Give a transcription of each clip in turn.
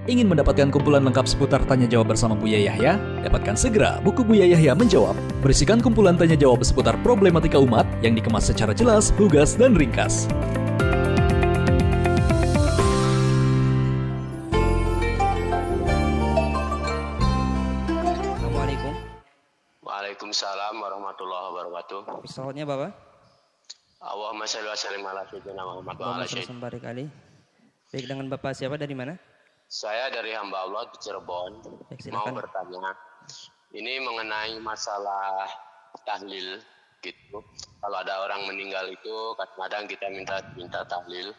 Ingin mendapatkan kumpulan lengkap seputar Tanya Jawab bersama Buya Yahya? Dapatkan segera buku Buya Yahya Menjawab. Berisikan kumpulan Tanya Jawab seputar problematika umat yang dikemas secara jelas, lugas, dan ringkas. Assalamualaikum. Waalaikumsalam warahmatullahi wabarakatuh. Pesawatnya Bapak? Allahumma shalli wa sallim ala sayyidina Muhammad wa ala Allahumma shalli kali. Baik, dengan Bapak siapa, dari mana? Saya dari hamba Allah di Cirebon. Baik, Mau silakan. bertanya, ini mengenai masalah tahlil gitu. Kalau ada orang meninggal itu kadang-kadang kita minta tahlil.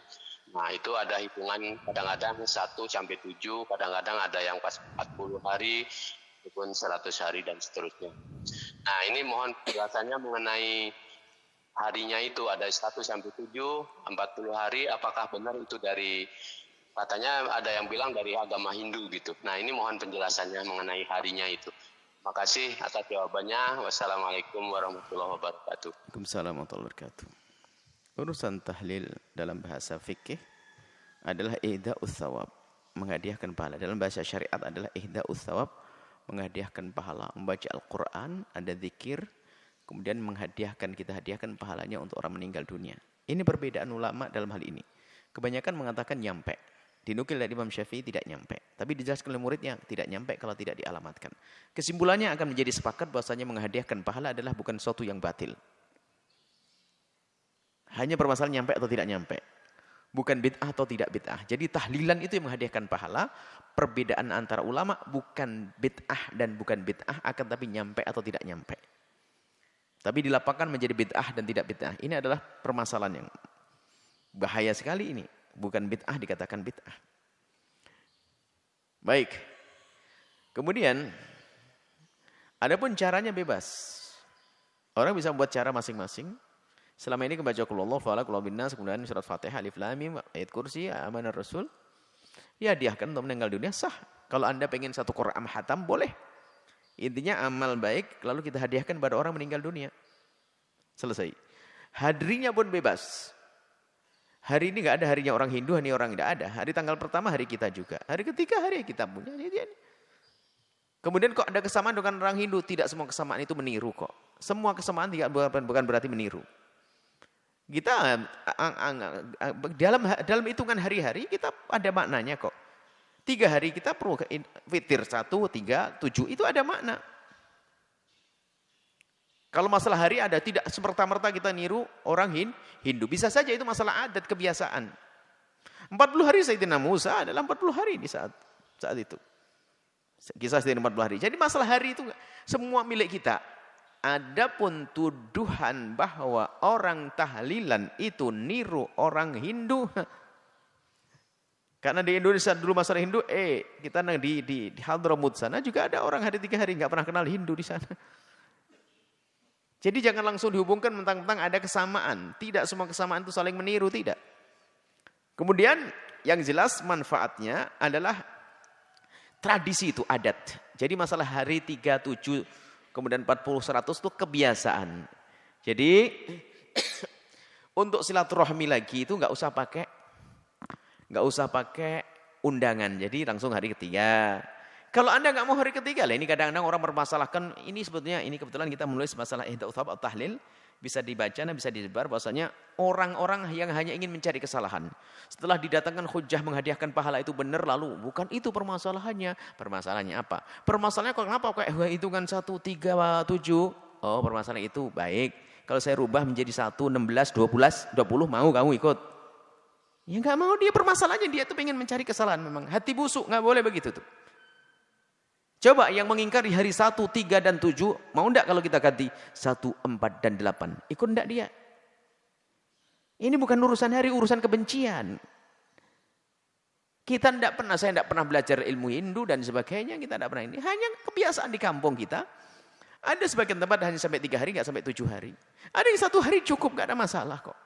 Nah, itu ada hitungan kadang-kadang 1 sampai 7, kadang-kadang ada yang pas 40 hari ataupun 100 hari dan seterusnya. Nah, ini mohon penjelasannya mengenai harinya itu ada 1 sampai 7, 40 hari, apakah benar itu dari, katanya ada yang bilang dari agama Hindu gitu. Nah, ini mohon penjelasannya mengenai harinya itu. Makasih atas jawabannya. Wassalamualaikum warahmatullahi wabarakatuh. Waalaikumsalam warahmatullahi wabarakatuh. Urusan tahlil dalam bahasa fikih adalah ihda'us thawab, menghadiahkan pahala. Dalam bahasa syariat adalah ihda'us thawab, menghadiahkan pahala. Membaca Al-Quran, ada zikir, kemudian kita hadiahkan pahalanya untuk orang meninggal dunia. Ini perbedaan ulama dalam hal ini. Kebanyakan mengatakan nyampe. Dinukil dari Imam Syafi'i tidak nyampe. Tapi dijelaskan oleh muridnya tidak nyampe kalau tidak dialamatkan. Kesimpulannya akan menjadi sepakat bahwasanya menghadiahkan pahala adalah bukan sesuatu yang batil. Hanya permasalahan nyampe atau tidak nyampe. Bukan bid'ah atau tidak bid'ah. Jadi tahlilan itu yang menghadiahkan pahala. Perbedaan antara ulama bukan bid'ah dan bukan bid'ah, akan tapi nyampe atau tidak nyampe. Tapi dilapangkan menjadi bid'ah dan tidak bid'ah. Ini adalah permasalahan yang bahaya sekali ini. Bukan bid'ah dikatakan bid'ah. Baik. Kemudian, adapun caranya bebas. Orang bisa membuat cara masing-masing. Selama ini kebaca qul huwallahu ahad, qul binnas, kemudian surat Fatihah, alif lam mim, ayat kursi, amanar rasul. Ya hadiahkan untuk meninggal dunia, sah. Kalau Anda pengen satu Quran hatam, boleh. Intinya amal baik, lalu kita hadiahkan pada orang meninggal dunia. Selesai. Hadrinya pun bebas. Hari ini nggak ada harinya orang Hindu, hari orang tidak ada. Hari tanggal pertama hari kita juga. Hari ketiga hari kita punya. Kemudian kok ada kesamaan dengan orang Hindu? Tidak semua kesamaan itu meniru kok. Semua kesamaan bukan berarti meniru. Kita dalam hitungan hari-hari kita ada maknanya kok. 3 hari kita perlu witir 1, 3, 7 itu ada makna. Kalau masalah hari ada, tidak semerta-merta kita niru orang Hindu. Bisa saja itu masalah adat, kebiasaan. 40 hari Sayyidina Musa adalah 40 hari di saat itu. Kisah Sayyidina 40 hari. Jadi masalah hari itu semua milik kita. Adapun tuduhan bahwa orang tahlilan itu niru orang Hindu. Karena di Indonesia dulu masalah Hindu, kita di Hadramut sana juga ada orang hari 3 hari nggak pernah kenal Hindu di sana. Jadi jangan langsung dihubungkan mentang-mentang ada kesamaan. Tidak semua kesamaan itu saling meniru, tidak. Kemudian yang jelas manfaatnya adalah tradisi itu adat. Jadi masalah hari 3, 7, kemudian 40, 100 itu kebiasaan. Jadi untuk silaturahmi lagi itu nggak usah pakai undangan. Jadi langsung hari ketiga. Kalau Anda nggak mau hari ketiga, lah ini kadang-kadang orang bermasalahkan ini sebetulnya ini kebetulan kita menulis masalah ihda'us thawab atau tahlil bisa dibaca dan bisa disebar bahwasanya orang-orang yang hanya ingin mencari kesalahan. Setelah didatangkan hujjah menghadiahkan pahala itu benar, lalu bukan itu permasalahannya. Permasalahannya apa? Permasalahannya kenapa kayak hitungan 1, 3, 7? Oh, permasalahan itu baik. Kalau saya rubah menjadi 1, 16, 20 mau kamu ikut? Ya nggak mau, dia permasalahannya dia tuh pengen mencari kesalahan memang. Hati busuk, nggak boleh begitu tuh. Coba yang mengingkari hari 1, 3, dan 7, mau enggak kalau kita ganti 1, 4, dan 8? Ikut enggak dia? Ini bukan urusan hari, urusan kebencian. Saya enggak pernah belajar ilmu Hindu dan sebagainya, kita enggak pernah ini. Hanya kebiasaan di kampung kita. Ada sebagian tempat hanya sampai 3 hari, enggak sampai 7 hari. Ada yang 1 hari cukup, enggak ada masalah kok.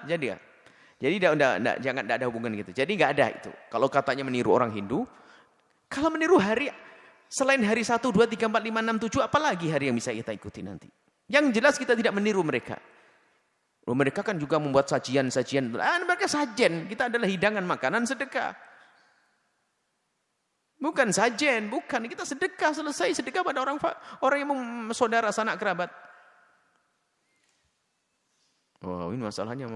Jadi ya? Jadi jangan ada hubungan gitu. Jadi nggak ada itu. Kalau katanya meniru orang Hindu, kalau meniru hari selain hari 1, 2, 3, 4, 5, 6, 7, apalagi hari yang bisa kita ikuti nanti? Yang jelas kita tidak meniru mereka. Mereka kan juga membuat sajian-sajian. Mereka sajen, kita adalah hidangan makanan sedekah. Bukan sajen, bukan. Kita sedekah, selesai sedekah pada orang yang saudara, sanak kerabat. Wah, ini masalahnya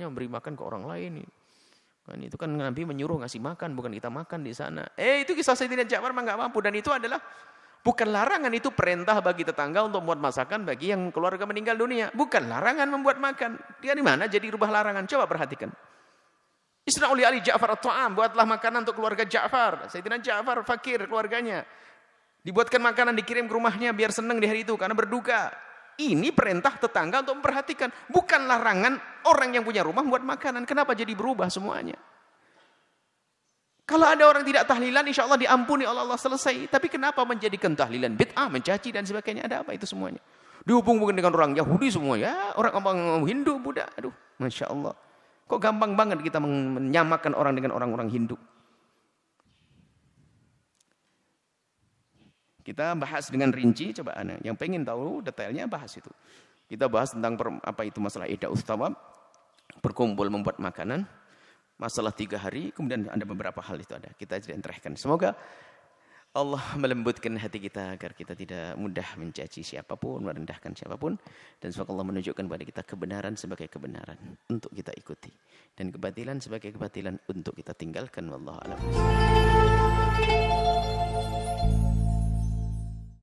memberi makan ke orang lain. Kan itu kan Nabi menyuruh ngasih makan, bukan kita makan di sana. Itu kisah Sayyidina Ja'far mah enggak mampu, dan itu adalah bukan larangan, itu perintah bagi tetangga untuk membuat masakan bagi yang keluarga meninggal dunia. Bukan larangan membuat makan. Dia di mana jadi rubah larangan? Coba perhatikan. Isna'u li ali Ja'far at-ta'am, buatlah makanan untuk keluarga Ja'far. Sayyidina Ja'far fakir keluarganya. Dibuatkan makanan, dikirim ke rumahnya biar senang di hari itu karena berduka. Ini perintah tetangga untuk memperhatikan, bukan larangan orang yang punya rumah membuat makanan. Kenapa jadi berubah semuanya? Kalau ada orang tidak tahlilan, insya Allah diampuni oleh Allah, selesai. Tapi kenapa menjadikan tahlilan bid'ah, mencaci dan sebagainya? Ada apa itu semuanya? Dihubung-hubungkan dengan orang Yahudi semua, ya, orang Hindu, Buddha. Aduh, Masya Allah. Kok gampang banget kita menyamakan orang dengan orang-orang Hindu? Kita bahas dengan rinci, coba yang pengen tahu detailnya bahas itu. Kita bahas tentang apa itu masalah ida'us thawab, berkumpul membuat makanan, masalah 3 hari, kemudian ada beberapa hal itu ada. Kita terangkan. Semoga Allah melembutkan hati kita agar kita tidak mudah mencaci siapapun, merendahkan siapapun, dan semoga Allah menunjukkan kepada kita kebenaran sebagai kebenaran untuk kita ikuti, dan kebatilan sebagai kebatilan untuk kita tinggalkan. Wallahu a'lam.